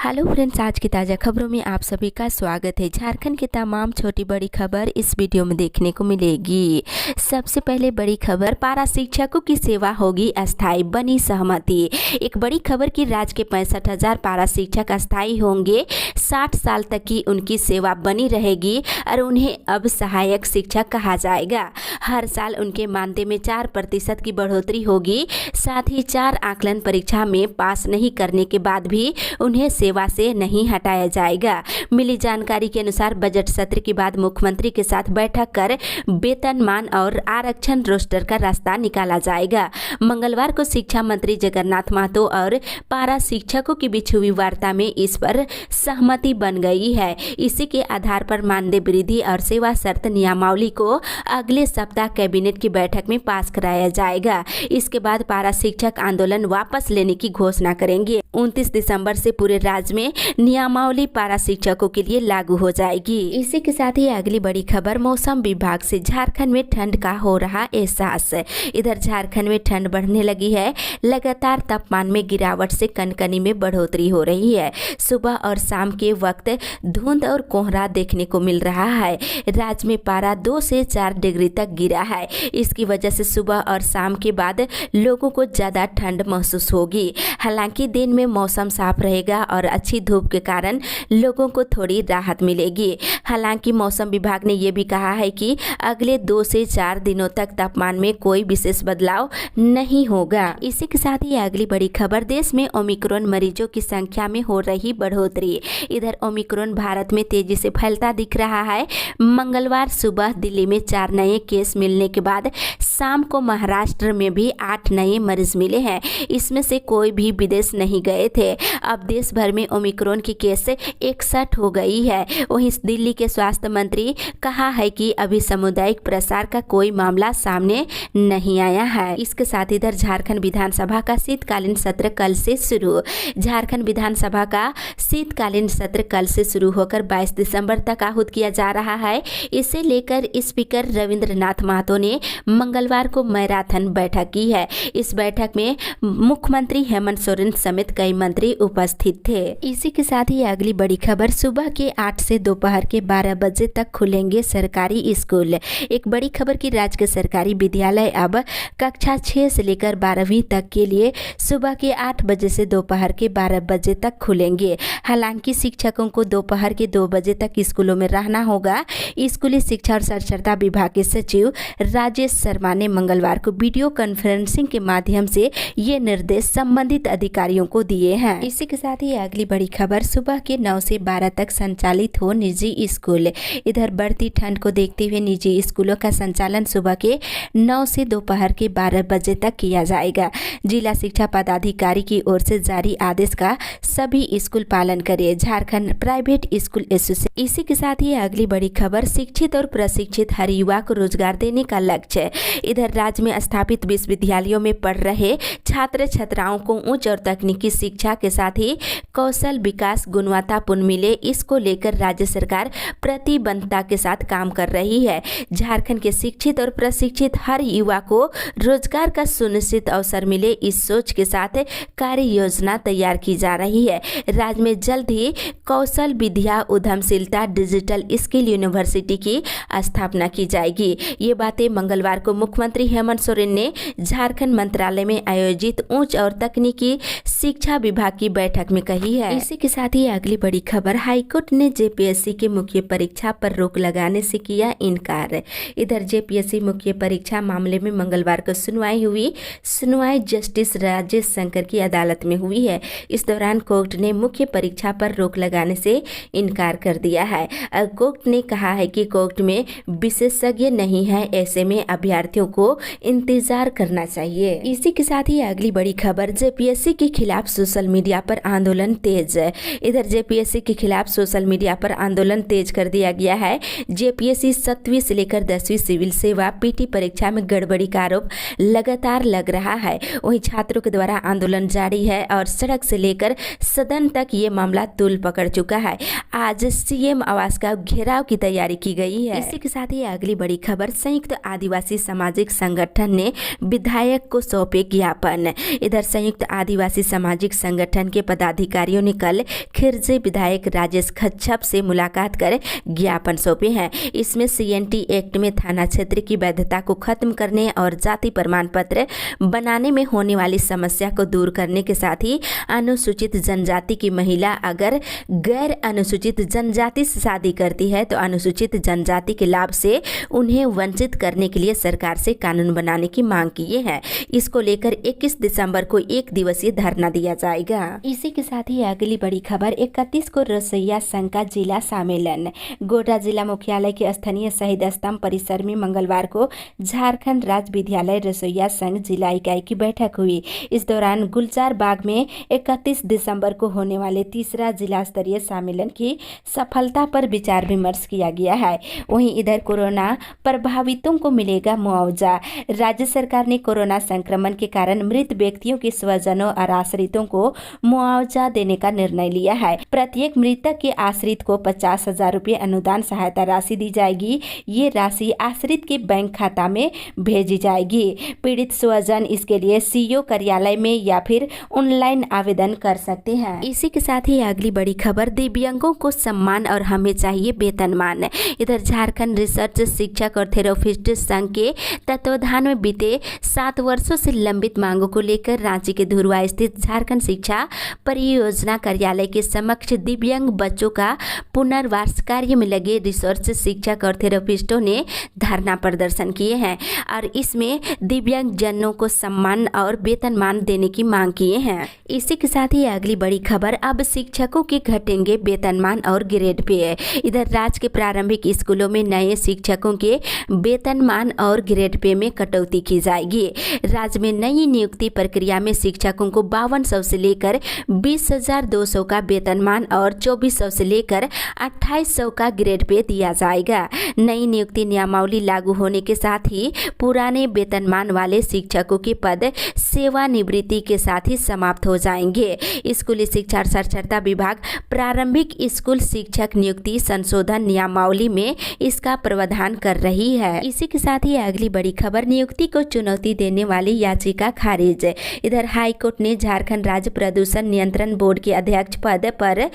Hello friends, आज की ताज़ा खबरों में आप सभी का स्वागत है। झारखंड की तमाम छोटी बड़ी खबर इस वीडियो में देखने को मिलेगी। सबसे पहले बड़ी खबर, पारा शिक्षकों की सेवा होगी अस्थायी, बनी सहमति। एक बड़ी खबर की राज्य के 65,000 पारा शिक्षक अस्थायी होंगे। 60 साल तक की उनकी सेवा बनी रहेगी और उन्हें अब सहायक शिक्षक कहा जाएगा। हर साल उनके मानदेय में 4% की बढ़ोतरी होगी। साथ ही 4 आकलन परीक्षा में पास नहीं करने के बाद भी उन्हें सेवा से नहीं हटाया जाएगा। मिली जानकारी के अनुसार बजट सत्र के बाद मुख्यमंत्री के साथ बैठक कर वेतनमान और आरक्षण रोस्टर का रास्ता निकाला जाएगा। मंगलवार को शिक्षा मंत्री जगन्नाथ महतो और पारा शिक्षकों की बीच हुई वार्ता में इस पर सहमति बन गई है। इसी के आधार पर मानदेय वृद्धि और सेवा शर्त नियमावली को अगले सप्ताह कैबिनेट की बैठक में पास कराया जाएगा। इसके बाद पारा शिक्षक आंदोलन वापस लेने की घोषणा करेंगे। 29 दिसंबर से पूरे राज्य में नियमावली पारा शिक्षकों के लिए लागू हो जाएगी। इसी के साथ ही अगली बड़ी खबर, मौसम विभाग से झारखंड में ठंड का हो रहा एहसास। इधर झारखंड में ठंड बढ़ने लगी है। लगातार तापमान में गिरावट से कनकनी में बढ़ोतरी हो रही है। सुबह और शाम के वक्त धुंध और कोहरा देखने को मिल रहा है। राज्य में पारा 2 से 4 डिग्री तक गिरा है। इसकी वजह से सुबह और शाम के बाद लोगों को ज्यादा ठंड महसूस होगी। हालांकि दिन में मौसम साफ रहेगा और अच्छी धूप के कारण लोगों को थोड़ी राहत मिलेगी। हालांकि मौसम विभाग ने यह भी कहा है कि अगले 2 से 4 दिनों तक तापमान में कोई विशेष बदलाव नहीं होगा। इसी के साथ ही अगली बड़ी खबर, देश में ओमिक्रॉन मरीजों की संख्या में हो रही बढ़ोतरी। इधर ओमिक्रॉन भारत में तेजी से फैलता दिख रहा है। मंगलवार सुबह दिल्ली में 4 नए केस मिलने के बाद शाम को महाराष्ट्र में भी 8 नए मरीज मिले हैं। इसमें से कोई भी विदेश नहीं गए थे। अब देश भर में ओमिक्रॉन की केस 61 हो गई है। वहीं दिल्ली के स्वास्थ्य मंत्री कहा है कि अभी सामुदायिक प्रसार का कोई मामला सामने नहीं आया है। इसके साथ इधर झारखंड विधानसभा का शीतकालीन सत्र कल से शुरू। झारखंड विधानसभा का शीतकालीन सत्र कल से शुरू होकर 22 दिसंबर तक आहूत किया जा रहा है। इसे लेकर स्पीकर रविंद्रनाथ महतो ने मंगलवार को मैराथन बैठक की है। इस बैठक में मुख्यमंत्री हेमंत सोरेन समेत कई मंत्री उपस्थित थे। इसी के साथ ही अगली बड़ी खबर, सुबह के 8 से दोपहर के 12 बजे तक खुलेंगे सरकारी स्कूल। एक बड़ी खबर की राज्य के सरकारी विद्यालय अब कक्षा 6 से लेकर 12वीं तक के लिए सुबह के 8 बजे से दोपहर के 12 बजे तक खुलेंगे। हालांकि शिक्षकों को दोपहर के 2 बजे तक स्कूलों में रहना होगा। स्कूली शिक्षा और साक्षरता विभाग के सचिव राजेश शर्मा ने मंगलवार को वीडियो कॉन्फ्रेंसिंग के माध्यम से ये निर्देश संबंधित अधिकारियों को दिए हैं। इसी के साथ ही अगली बड़ी खबर, सुबह के 9 से 12 तक संचालित हो निजी स्कूल। इधर बढ़ती ठंड को देखते हुए निजी स्कूलों का संचालन सुबह के 9 से दोपहर के 12 बजे तक किया जाएगा। जिला शिक्षा पदाधिकारी की ओर से जारी आदेश का सभी स्कूल पालन करे। Jharkhand private school association. इसी के साथ ही अगली बड़ी खबर, शिक्षित और प्रशिक्षित हर युवा को रोजगार देने का लक्ष्य। इधर राज्य में स्थापित विश्वविद्यालयों में पढ़ रहे छात्र छात्राओं को उच्च और तकनीकी शिक्षा के साथ ही कौशल विकास गुणवत्तापूर्ण मिले, इसको लेकर राज्य सरकार प्रतिबद्धता के साथ काम कर रही है। झारखंड के शिक्षित और प्रशिक्षित हर युवा को रोजगार का सुनिश्चित अवसर मिले, इस सोच के साथ कार्य योजना तैयार की जा रही है। राज्य में जल्द ही कौशल विद्या उद्यमशीलता डिजिटल स्किल यूनिवर्सिटी की स्थापना की जाएगी। ये बातें मंगलवार को मुख्यमंत्री हेमंत सोरेन ने झारखंड मंत्रालय में आयोजित उच्च और तकनीकी शिक्षा विभाग की बैठक में कही है। इसी के साथ ही अगली बड़ी खबर, हाईकोर्ट ने जेपीएससी के मुख्य परीक्षा पर रोक लगाने से किया इनकार। इधर जेपीएससी मुख्य परीक्षा मामले में मंगलवार को सुनवाई हुई। सुनवाई जस्टिस राजेश शंकर की अदालत में हुई है। इस दौरान कोर्ट ने मुख्य परीक्षा पर रोक लगाने से इनकार कर दिया है। कोर्ट ने कहा है कि कोर्ट में विशेषज्ञ नहीं है, ऐसे में अभ्यर्थियों को इंतजार करना चाहिए। इसी के साथ ही अगली बड़ी खबर, जेपीएससी के खिलाफ सोशल मीडिया पर आंदोलन तेज। इधर जेपीएससी के खिलाफ सोशल मीडिया पर आंदोलन तेज कर दिया गया है। जेपीएससी 7वीं से लेकर 10वीं सिविल सेवा पीटी परीक्षा में गड़बड़ी का आरोप लगातार लग रहा है। वहीं छात्रों के द्वारा आंदोलन जारी है और सड़क से लेकर सदन तक ये मामला तूल पकड़ चुका है। आज सीएम आवास का घेराव की तैयारी की गई है। इसी के साथ ही अगली बड़ी खबर, संयुक्त आदिवासी सामाजिक संगठन ने विधायक को सौंपे ज्ञापन। इधर संयुक्त आदिवासी सामाजिक संगठन के पदाधिकारियों ने कल खिरजे विधायक राजेश खच्छप से मुलाकात कर ज्ञापन सौंपे हैं। इसमें सीएनटी एक्ट में थाना क्षेत्र की वैधता को खत्म करने और जाति प्रमाण पत्र बनाने में होने वाली समस्या को दूर करने के साथ ही अनुसूचित जनजाति की महिला अगर गैर अनुसूचित जनजाति से शादी करती है तो अनुसूचित जनजाति के लाभ से उन्हें वंचित करने के लिए सरकार से कानून बनाने की मांग किए हैं। इसको लेकर 21 दिसंबर को 1 दिवसीय धरना दिया जाएगा। इसी के साथ ही अगली बड़ी खबर, 31 को रसोइया संघ का जिला सम्मेलन। गोड्डा जिला मुख्यालय के स्थानीय शहीद स्तंभ परिसर में मंगलवार को झारखंड राज्य विद्यालय रसोइया संघ जिला इकाई की बैठक हुई। इस दौरान गुलजार बाग में 31 दिसंबर को होने वाले तीसरा जिला स्तरीय सम्मेलन की सफलता पर विचार विमर्श किया गया है। वहीं इधर कोरोना प्रभावितों को मिलेगा मुआवजा। राज्य सरकार ने कोरोना संक्रमण के कारण मृत व्यक्तियों के स्वजनों और आश्रितों को मुआवजा देने का निर्णय लिया है। प्रत्येक मृतक के आश्रित को 50,000 रुपये अनुदान सहायता राशि दी जाएगी। ये राशि आश्रित के बैंक खाता में भेजी जाएगी। पीड़ित स्वजन इसके लिए सीओ कार्यालय में या फिर ऑनलाइन आवेदन कर सकते हैं। इसी के साथ ही अगली बड़ी खबर, दिव्यांगों को सम्मान और हमें चाहिए वेतनमान। इधर झारखंड रिसर्च शिक्षक और थेरोपिस्ट संघ के तत्वाधान में बीते 7 वर्षों से लंबित मांगों को लेकर रांची के धुरवा स्थित झारखंड शिक्षा परियोजना कार्यालय के समक्ष दिव्यांग बच्चों का पुनर्वास कार्य में लगे रिसर्च शिक्षक और थेरोपिस्टों ने धरना प्रदर्शन किए हैं और इसमें दिव्यांग जनों को सम्मान और वेतनमान देने की मांग किए हैं। इसी के साथ ही अगली बड़ी खबर, अब शिक्षकों के घटेंगे वेतनमान और ग्रेड पे। इधर राज्य के प्रारंभिक स्कूलों में नए शिक्षकों के वेतनमान और ग्रेड पे में कटौती की जाएगी। राज्य में नई नियुक्ति प्रक्रिया में शिक्षकों को 5200 से लेकर 20,200 का वेतनमान और 2400 से लेकर 2800 का ग्रेड पे दिया जाएगा। नई नियुक्ति नियमावली लागू होने के साथ ही पुराने वेतनमान वाले शिक्षकों के पद सेवानिवृत्ति के साथ ही समाप्त हो जाएंगे। स्कूली शिक्षा और साक्षरता विभाग प्रारंभिक स्कूल शिक्षक नियुक्ति संशोधन नियमावली में इसका प्रावधान कर रही है। इसी के साथ ही अगली बड़ी खबर, नियुक्ति को चुनौती देने वाली याचिका खारिज। इधर हाईकोर्ट ने झारखंड राज्य प्रदूषण नियंत्रण बोर्ड के अध्यक्ष पद पर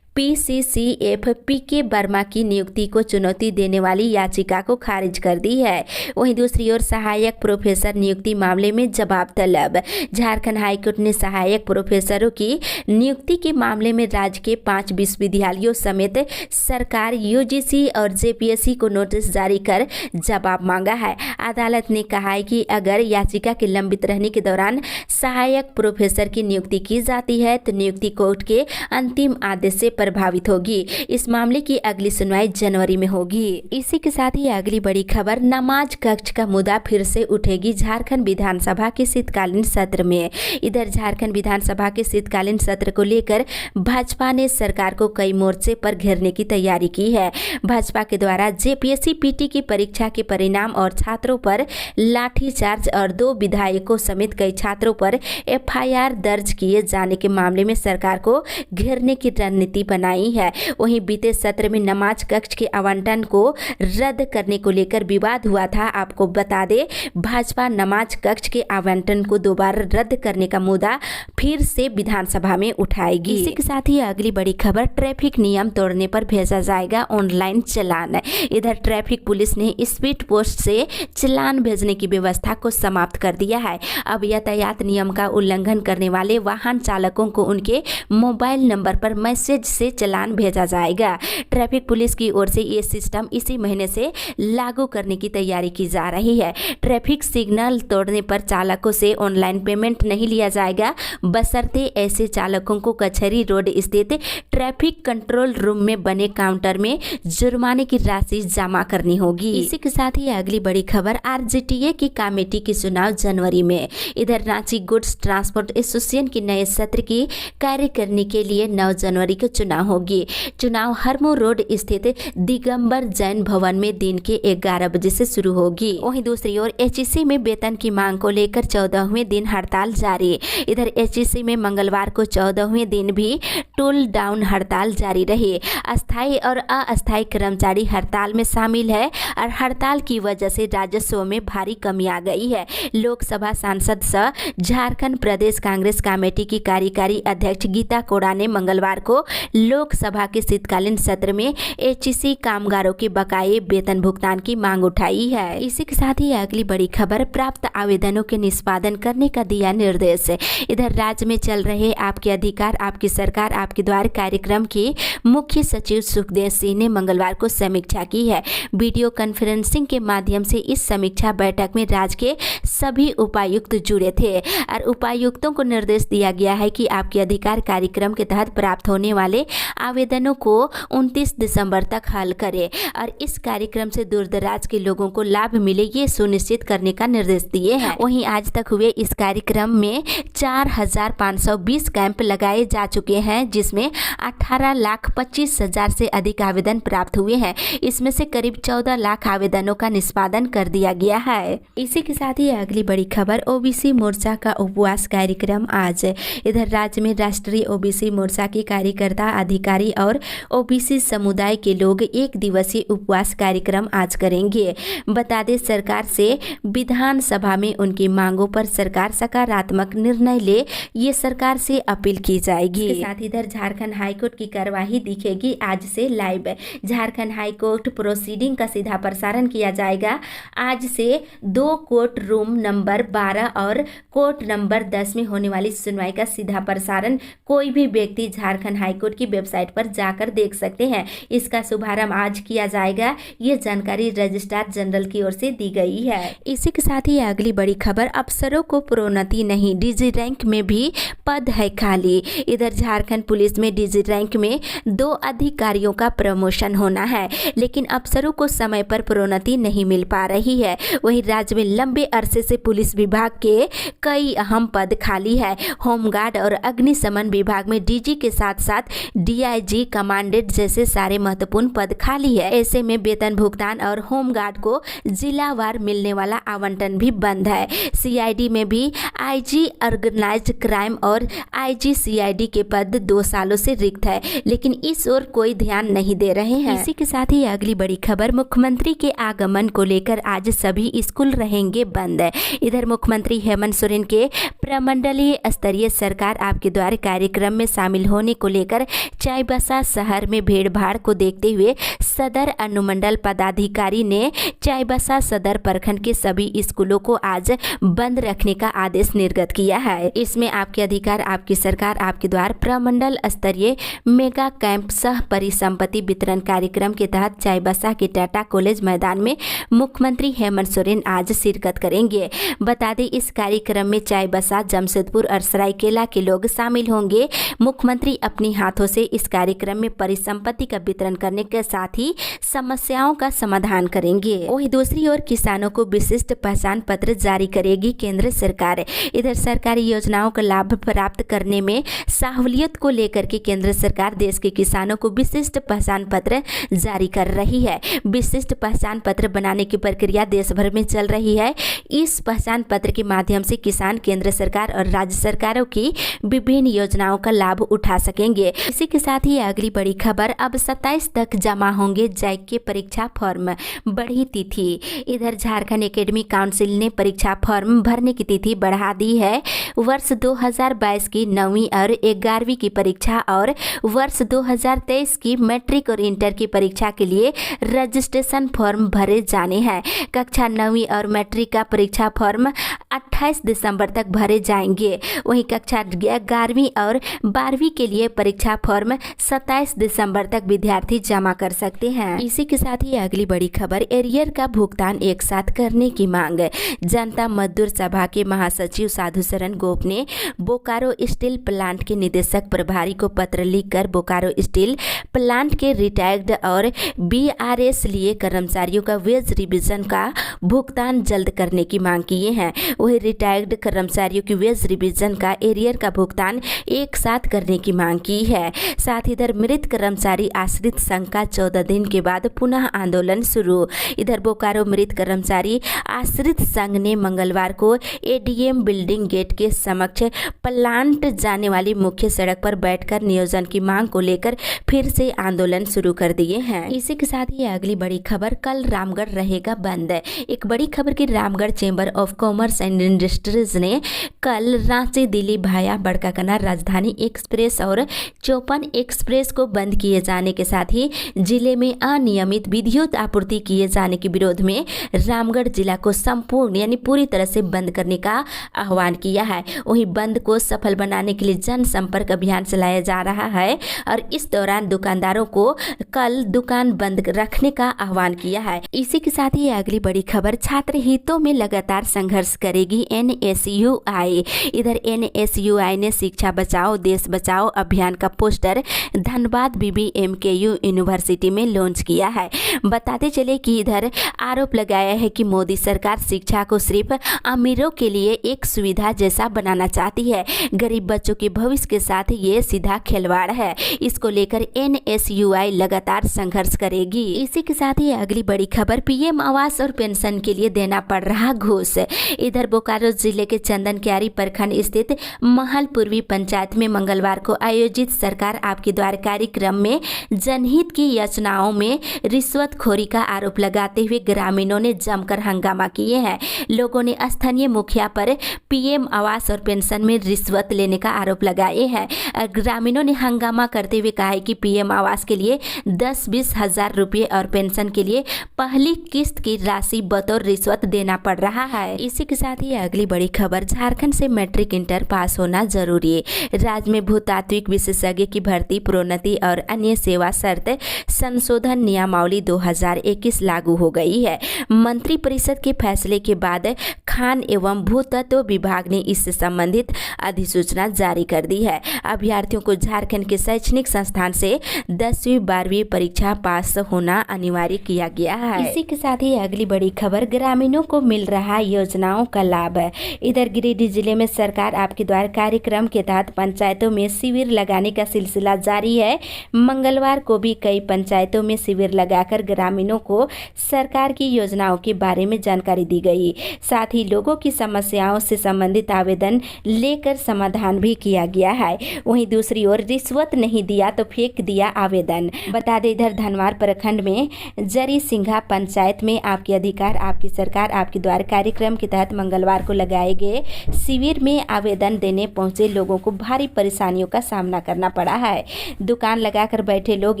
PCCF PK वर्मा की नियुक्ति को चुनौती देने वाली याचिका को खारिज कर दी है। वहीं दूसरी ओर सहायक प्रोफेसर नियुक्ति मामले में जवाब तलब। झारखंड हाईकोर्ट ने सहायक प्रोफेसरों की नियुक्ति के मामले में राज्य के 5 विश्वविद्यालयों समेत सरकार, UGC और JPSC को नोटिस जारी कर जवाब मांगा है। अदालत ने कहा है कि अगर याचिका के लंबित रहने के दौरान सहायक प्रोफेसर की नियुक्ति की जाती है तो नियुक्ति कोर्ट के अंतिम आदेश से प्रभावित होगी। इस मामले की अगली सुनवाई जनवरी में होगी। इसी के साथ ही अगली बड़ी खबर, नमाज कक्ष का मुद्दा फिर से उठेगी झारखंड विधानसभा के शीतकालीन सत्र में। इधर झारखंड विधानसभा के शीतकालीन सत्र को लेकर भाजपा ने सरकार को कई मोर्चे पर घेरने की तैयारी की है। भाजपा के द्वारा JPSC PT की परीक्षा के परिणाम और छात्रों पर लाठीचार्ज और 2 विधायकों समेत कई छात्रों पर FIR दर्ज किए जाने के मामले में सरकार को घेरने की रणनीति बनाई है। वहीं बीते सत्र में नमाज कक्ष के आवंटन को रद्द करने को लेकर विवाद हुआ था। आपको बता दें, भाजपा नमाज कक्ष के आवंटन को दोबारा रद्द करने का मुद्दा फिर से विधानसभा में उठाएगी। इसी के साथ ही अगली बड़ी खबर, ट्रैफिक नियम तोड़ने पर भेजा जाएगा ऑनलाइन चालान। इधर ट्रैफिक पुलिस ने स्पीड पोस्ट से चालान भेजने की व्यवस्था को समाप्त कर दिया है। अब यातायात नियम का उल्लंघन करने वाले वाहन चालकों को उनके मोबाइल नंबर पर मैसेज से चालान भेजा जाएगा। ट्रैफिक पुलिस की ओर से ये सिस्टम इसी महीने से लागू करने की तैयारी की जा रही है। ट्रैफिक सिग्नल तोड़ने पर चालकों से ऑनलाइन पेमेंट नहीं लिया जाएगा, बशर्ते ऐसे चालकों को कचहरी रोड स्थित ट्रैफिक कंट्रोल रूम में बने काउंटर में जुर्माने की राशि जमा करनी होगी। इसी के साथ ही अगली बड़ी खबर, RGTA की कमेटी की चुनाव जनवरी में। इधर रांची गुड्स ट्रांसपोर्ट एसोसिएशन की नए सत्र की कार्य करने के लिए 9 जनवरी को चुनाव चुनाव होगी। चुनाव हरमो रोड स्थित दिगंबर जैन भवन में दिन के 11 बजे से शुरू होगी। वहीं दूसरी ओर एचईसी में वेतन की मांग को लेकर 14वें दिन हड़ताल जारी। इधर एचईसी में मंगलवार को 14वें दिन भी टूल डाउन हड़ताल जारी रही। अस्थायी और अस्थायी कर्मचारी हड़ताल में शामिल है और हड़ताल की वजह से राजस्व में भारी कमी आ गई है। लोकसभा सांसद सह झारखंड प्रदेश कांग्रेस कमेटी की कार्यकारी अध्यक्ष गीता कोड़ा ने मंगलवार को लोकसभा के शीतकालीन सत्र में एचईसी कामगारों के बकाये वेतन भुगतान की मांग उठाई है। इसी के साथ ही अगली बड़ी खबर, प्राप्त आवेदनों के निष्पादन करने का दिया निर्देश। इधर राज्य में चल रहे आपके अधिकार आपकी सरकार आपके द्वार कार्यक्रम के मुख्य सचिव सुखदेव सिंह ने मंगलवार को समीक्षा की है। वीडियो कॉन्फ्रेंसिंग के माध्यम से इस समीक्षा बैठक में राज्य के सभी उपायुक्त जुड़े थे और उपायुक्तों को निर्देश दिया गया है कि आपके अधिकार कार्यक्रम के तहत प्राप्त होने वाले आवेदनों को 29 दिसंबर तक हल करें और इस कार्यक्रम से दूर दराज के लोगों को लाभ मिले ये सुनिश्चित करने का निर्देश दिए हैं। वहीं आज तक हुए इस कार्यक्रम में 4,520 कैंप लगाए जा चुके हैं, जिसमें 18,25,000 से अधिक आवेदन प्राप्त हुए हैं। इसमें से करीब 14 लाख आवेदनों का निष्पादन कर दिया गया है। इसी के साथ ही अगली बड़ी खबर, ओबीसी मोर्चा का उपवास कार्यक्रम आज। इधर राज्य में राष्ट्रीय ओबीसी मोर्चा के कार्यकर्ता अधिकारी और ओबीसी समुदाय के लोग एक दिवसीय उपवास कार्यक्रम आज करेंगे। बता दें, सरकार से विधानसभा में उनकी मांगों पर सरकार सकारात्मक निर्णय ले, ये सरकार से अपील की जाएगी। इसके साथ इधर झारखंड हाईकोर्ट की कार्यवाही दिखेगी आज से लाइव। झारखंड हाईकोर्ट प्रोसीडिंग का सीधा प्रसारण किया जाएगा। आज से 2 कोर्ट रूम नंबर 12 और कोर्ट नंबर 10 में होने वाली सुनवाई का सीधा प्रसारण कोई भी व्यक्ति झारखंड हाईकोर्ट की वेबसाइट पर जाकर देख सकते हैं। इसका शुभारंभ आज किया जाएगा, ये जानकारी रजिस्ट्रार जनरल की ओर से दी गई है। इसी के साथ ही अगली बड़ी खबर, अफसरों को प्रोन्नति नहीं, डीजी रैंक में भी पद है खाली। इधर झारखंड पुलिस में डीजी रैंक में 2 अधिकारियों का प्रमोशन होना है, लेकिन अफसरों को समय पर प्रोन्नति नहीं मिल पा रही है। वहीं राज्य में लंबे अरसे से पुलिस विभाग के कई अहम पद खाली है। होमगार्ड और अग्निशमन विभाग में डीजी के साथ साथ डीआईजी, कमांडेंट जैसे सारे महत्वपूर्ण पद खाली है। ऐसे में वेतन भुगतान और होमगार्ड को जिलावार मिलने वाला आवंटन भी बंद है। सीआईडी में भी आईजी ऑर्गेनाइज्ड क्राइम और आईजी सीआईडी के पद 2 सालों से रिक्त है, लेकिन इस ओर कोई ध्यान नहीं दे रहे हैं। इसी के साथ ही अगली बड़ी खबर, मुख्यमंत्री के आगमन को लेकर आज सभी स्कूल रहेंगे बंद। इधर मुख्यमंत्री हेमंत सोरेन के प्रमंडलीय स्तरीय सरकार आपके द्वार कार्यक्रम में शामिल होने को लेकर चाईबासा शहर में भीड़ भाड़ को देखते हुए सदर अनुमंडल पदाधिकारी ने चाईबासा सदर प्रखंड के सभी स्कूलों को आज बंद रखने का आदेश निर्गत किया है। इसमें आपके अधिकार आपकी सरकार आपके द्वार प्रमंडल स्तरीय मेगा कैंप सह परिसंपत्ति वितरण कार्यक्रम के तहत चाईबासा के टाटा कॉलेज मैदान में मुख्यमंत्री हेमंत सोरेन आज शिरकत करेंगे। बता दें, इस कार्यक्रम में चाईबासा, जमशेदपुर और सरायकेला के लोग शामिल होंगे। मुख्यमंत्री अपने हाथों से इस कार्यक्रम में परिसंपत्ति का वितरण करने के साथ ही समस्याओं का समाधान करेंगे। वहीं दूसरी ओर किसानों को विशिष्ट पहचान पत्र जारी करेगी केंद्र सरकार। इधर सरकारी योजनाओं का लाभ प्राप्त करने में सहूलियत को लेकर के केंद्र सरकार देश के किसानों को विशिष्ट पहचान पत्र जारी कर रही है। विशिष्ट पहचान पत्र बनाने की प्रक्रिया देश भर में चल रही है। इस पहचान पत्र के माध्यम से किसान केंद्र सरकार और राज्य सरकारों की विभिन्न योजनाओं का लाभ उठा सकेंगे। इसी के साथ ही अगली बड़ी खबर, अब 27 तक जमा होंगे जैक के परीक्षा फॉर्म, बढ़ी तिथि। इधर झारखंड एकेडमिक काउंसिल ने परीक्षा फॉर्म भरने की तिथि बढ़ा दी है। वर्ष 2022 की 9वीं और 11वीं की परीक्षा और वर्ष 2023 की मैट्रिक और इंटर की परीक्षा के लिए रजिस्ट्रेशन फॉर्म भरे जाने हैं। कक्षा 9वीं और मैट्रिक का परीक्षा फॉर्म 28 दिसंबर तक भरे जाएंगे। वहीं कक्षा 11वीं और 12वीं के लिए परीक्षा फॉर्म 27 दिसंबर तक विद्यार्थी जमा कर सकते हैं। इसी के साथ ही अगली बड़ी खबर, एरियर का भुगतान एक साथ करने की मांग। जनता मजदूर सभा के महासचिव साधु शरण गोप ने बोकारो स्टील प्लांट के निदेशक प्रभारी को पत्र लिखकर बोकारो स्टील प्लांट के रिटायर्ड और बीआरएस लिए कर्मचारियों का वेज रिविजन का भुगतान जल्द करने की मांग किए हैं। वही रिटायर्ड कर्मचारियों की वेज रिविजन का एरियर का भुगतान एक साथ करने की मांग की है। साथ ही इधर मृत कर्मचारी आश्रित संघ का 14 दिन के बाद पुनः आंदोलन शुरू। इधर बोकारो मृत कर्मचारी आश्रित संघ ने मंगलवार को एडीएम बिल्डिंग गेट के समक्ष प्लांट जाने वाली मुख्य सड़क पर बैठकर नियोजन की मांग को लेकर फिर से आंदोलन शुरू कर दिए हैं। इसी के साथ ही अगली बड़ी खबर, कल रामगढ़ रहेगा बंद। एक बड़ी खबर की Ramgarh chamber of commerce and industries ने कल रांची दिल्ली भाया बड़काकाना राजधानी एक्सप्रेस और चौपन एक्सप्रेस को बंद किए जाने के साथ ही जिले में अनियमित विद्युत आपूर्ति किए जाने के विरोध में रामगढ़ जिला को संपूर्ण यानी पूरी तरह से बंद करने का आह्वान किया है। वहीं बंद को सफल बनाने के लिए जनसंपर्क अभियान चलाया जा रहा है और इस दौरान दुकानदारों को कल दुकान बंद रखने का आह्वान किया है। इसी के साथ ही अगली बड़ी खबर, छात्र हितों में लगातार संघर्ष करेगी NSUI। इधर NSUI ने शिक्षा बचाओ देश बचाओ अभियान का पोस्टर धनबाद BBMKU यूनिवर्सिटी में लॉन्च किया है। बताते चले कि इधर आरोप लगाया है कि मोदी सरकार शिक्षा को सिर्फ अमीरों के लिए एक सुविधा जैसा बनाना चाहती है। गरीब बच्चों के भविष्य के साथ ये सीधा खिलवाड़ है। इसको लेकर NSUI लगातार संघर्ष करेगी। इसी के साथ ही अगली बड़ी खबर, PM आवास और पेंशन के लिए देना पड़ रहा घूस। इधर बोकारो जिले के चंदन क्यारी प्रखंड स्थित महल पूर्वी पंचायत में मंगलवार को आयोजित सरकार आपके द्वार कार्यक्रम में जनहित की योजनाओं में रिश्वतखोरी का आरोप लगाते हुए ग्रामीणों ने जमकर हंगामा किए हैं। लोगों ने स्थानीय मुखिया पर PM आवास और पेंशन में रिश्वत लेने का आरोप लगाए हैं। ग्रामीणों ने हंगामा करते हुए कहा है कि PM आवास के लिए 10-20 हजार रुपये और पेंशन के लिए पहली किस्त की राशि बतौर रिश्वत देना पड़ रहा है। इसी के साथ ही अगली बड़ी खबर, झारखंड से मैट्रिक इंटर पास होना जरूरी है। राज्य में भूतात्विक विशेषज्ञ की भर्ती, प्रोन्नति और अन्य सेवा शर्त संशोधन नियमावली 2021 लागू हो गई है। मंत्रिपरिषद के फैसले के बाद खान एवं भूतत्व विभाग ने इससे संबंधित अधिसूचना जारी कर दी है। अभ्यर्थियों को झारखंड के शैक्षणिक संस्थान से 10वीं 12वीं परीक्षा पास होना अनिवार्य किया गया है। इसी के साथ ही अगली बड़ी खबर, ग्रामीणों को मिल रहा योजनाओं का लाभ। इधर गिरिडीह जिले में सरकार आपके द्वार कार्यक्रम के तहत पंचायतों में शिविर लगाने का सिलसिला जारी है। मंगलवार को भी कई पंचायतों में शिविर लगाकर ग्रामीणों को सरकार की योजनाओं के बारे में जानकारी दी गई। साथ ही लोगों की समस्याओं से संबंधित आवेदन लेकर समाधान भी किया गया है। वहीं दूसरी ओर रिश्वत नहीं दिया तो फेंक दिया आवेदन। बता दें इधर धनवार प्रखंड में जरी सिंघा पंचायत में आपके अधिकार आपकी सरकार आपके द्वार कार्यक्रम के तहत मंगलवार को लगाए गए शिविर में आवेदन देने पहुंचे लोगों को भारी परेशानियों का सामना करना पड़ा है। दुकान लगाकर बैठे लोग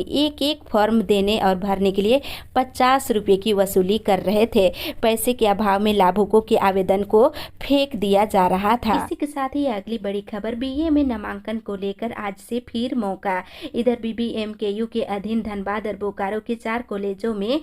एक एक फॉर्म देने और भरने के लिए 50 रुपये की वसूली कर रहे थे। पैसे के अभाव में लाभुकों के आवेदन को फेंक दिया जा रहा था। इसी के साथ ही अगली बड़ी खबर, BA में नामांकन को लेकर आज से फिर मौका। इधर BBMKU के अधीन धनबाद और बोकारो के 4 कॉलेजों में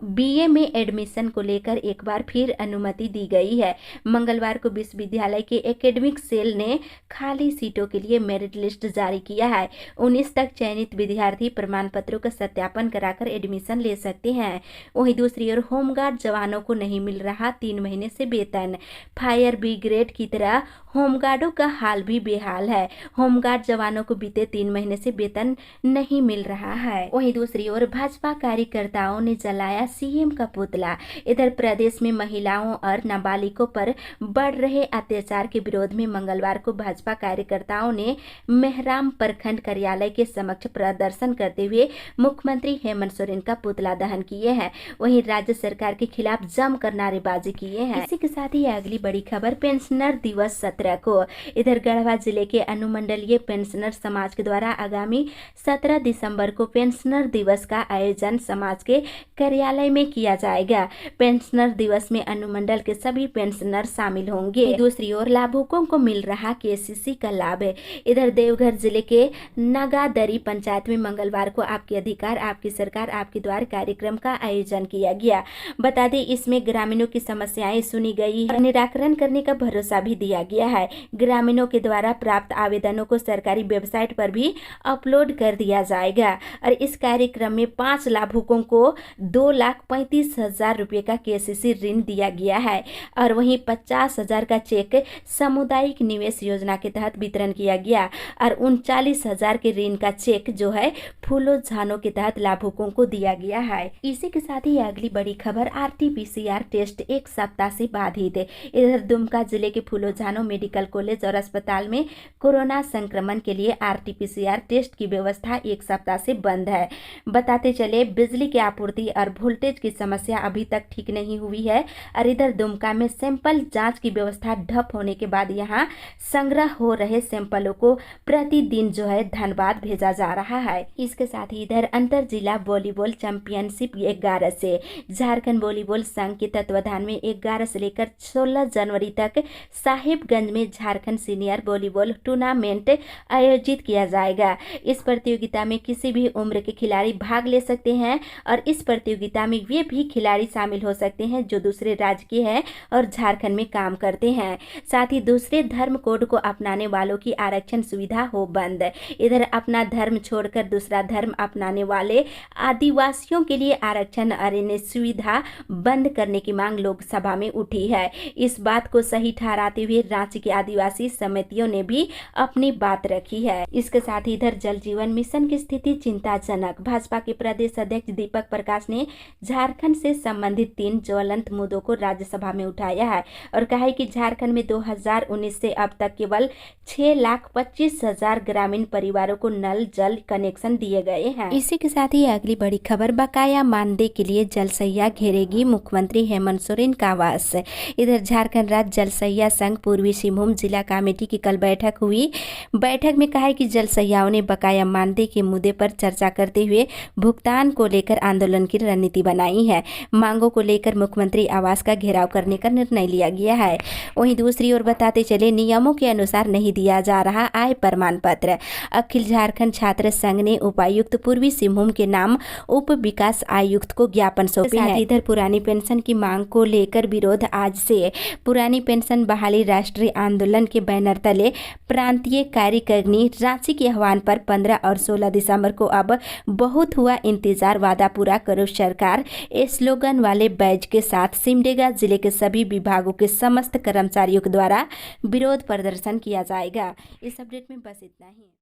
BA में एडमिशन को लेकर एक बार फिर अनुमति दी गई है। मंगलवार को विश्वविद्यालय के एकेडमिक सेल ने खाली सीटों के लिए मेरिट लिस्ट जारी किया है। 19 तक चयनित विद्यार्थी प्रमाण पत्रों का सत्यापन कराकर एडमिशन ले सकते हैं। वहीं दूसरी ओर होमगार्ड जवानों को नहीं मिल रहा 3 महीने से वेतन। फायर ब्रिगेड की तरह होमगार्डों का हाल भी बेहाल है। होमगार्ड जवानों को बीते 3 महीने से वेतन नहीं मिल रहा है। वहीं दूसरी ओर भाजपा कार्यकर्ताओं ने जलाया CM का पुतला। इधर प्रदेश में महिलाओं और नाबालिगों पर बढ़ रहे अत्याचार के विरोध में मंगलवार को भाजपा कार्यकर्ताओं ने मेहराम प्रखंड कार्यालय के समक्ष प्रदर्शन करते हुए मुख्यमंत्री हेमंत सोरेन का पुतला दहन किए हैं। वहीं राज्य सरकार के खिलाफ जमकर नारेबाजी किए हैं। इसी के साथ ही अगली बड़ी खबर, पेंशनर दिवस 17 को। इधर गढ़वा जिले के अनुमंडलीय पेंशनर समाज के द्वारा आगामी 17 दिसंबर को पेंशनर दिवस का आयोजन समाज के कार्यालय में किया जाएगा। पेंशनर दिवस में अनुमंडल के सभी पेंशनर शामिल होंगे। दूसरी ओर लाभुकों को मिल रहा KCC का लाभ है। इधर देवघर जिले के नगादरी पंचायत में मंगलवार को आपके अधिकार आपकी सरकार आपके द्वार कार्यक्रम का आयोजन किया गया। बता दें इसमें ग्रामीणों की समस्याएं सुनी गई और निराकरण करने का भरोसा भी दिया गया है। ग्रामीणों के द्वारा प्राप्त आवेदनों को सरकारी वेबसाइट पर भी अपलोड कर दिया जाएगा और इस कार्यक्रम में 5 लाभुकों को 2 लाख 1,35,000 रुपये का केसीसी ऋण दिया गया है और वहीं 50,000 का चेक सामुदायिक निवेश योजना के तहत वितरण किया गया और 39,000 के ऋण का चेक जो है फूलो झानो के तहत लाभुकों को दिया गया है। इसी के साथ ही अगली बड़ी खबर, RT-PCR टेस्ट एक सप्ताह से बाधित। इधर दुमका जिले के फूलो झानो मेडिकल कॉलेज और अस्पताल में कोरोना संक्रमण के लिए RT-PCR टेस्ट की व्यवस्था एक सप्ताह से बंद है। बताते चले, बिजली की आपूर्ति और वोल्टेज की समस्या अभी तक ठीक नहीं हुई है और इधर दुमका में सैंपल जांच की व्यवस्था ठप होने के बाद यहां संग्रह हो रहे सैंपलों को प्रतिदिन जो है धनबाद भेजा जा रहा है। इसके साथ ही इधर अंतर जिला वॉलीबॉल चैंपियनशिप 11 से झारखंड वॉलीबॉल संघ के तत्वाधान में 11 से लेकर 16 जनवरी तक साहिबगंज में झारखंड सीनियर वॉलीबॉल टूर्नामेंट आयोजित किया जाएगा। इस प्रतियोगिता में किसी भी उम्र के खिलाड़ी भाग ले सकते हैं और इस प्रतियोगिता में वे भी खिलाड़ी शामिल हो सकते हैं जो दूसरे राज्य के हैं और झारखंड में काम करते हैं। साथ ही दूसरे धर्म कोड को अपनाने वालों की आरक्षण सुविधा हो बंद। इधर अपना धर्म छोड़कर दूसरा धर्म अपनाने वाले आदिवासियों के लिए आरक्षण और इन्हें सुविधा बंद करने की मांग लोकसभा में उठी है। इस बात को सही ठहराते हुए रांची की आदिवासी समितियों ने भी अपनी बात रखी है। इसके साथ ही इधर जल जीवन मिशन की स्थिति चिंताजनक। भाजपा के प्रदेश अध्यक्ष दीपक प्रकाश ने झारखंड से संबंधित 3 ज्वलंत मुद्दों को राज्यसभा में उठाया है और कहा है कि झारखंड में 2019 से अब तक केवल 6,25,000 ग्रामीण परिवारों को नल जल कनेक्शन दिए गए हैं। इसी के साथ ही अगली बड़ी खबर, बकाया मानदेय के लिए जलसैया घेरेगी मुख्यमंत्री हेमंत सोरेन का आवास। इधर झारखंड राज्य जलसैया संघ पूर्वी सिंहभूम जिला कमेटी की कल बैठक हुई। बैठक में कहा है कि जलसैयाओं ने बकाया मानदेय के मुद्दे पर चर्चा करते हुए भुगतान को लेकर आंदोलन की रणनीति बनाई है। मांगों को लेकर मुख्यमंत्री आवास का घेराव करने का निर्णय लिया गया है। वहीं दूसरी ओर बताते चले, नियमों के अनुसार नहीं दिया जा रहा आय प्रमाण पत्र। अखिल झारखंड छात्र संघ ने उपायुक्त पूर्वी सिंहभूम के नाम उप विकास आयुक्त को ज्ञापन सौंपे हैं। इधर पुरानी पेंशन की मांग को लेकर विरोध आज से पुरानी पेंशन बहाली राष्ट्रीय आंदोलन के बैनर तले प्रांतीय कार्यकारिणी रांची के आह्वान पर 15 और 16 दिसंबर को अब बहुत हुआ इंतजार, वादा पूरा करो सरकार स्लोगन वाले बैज के साथ सिमडेगा जिले के सभी विभागों के समस्त कर्मचारियों के द्वारा विरोध प्रदर्शन किया जाएगा। इस अपडेट में बस इतना ही।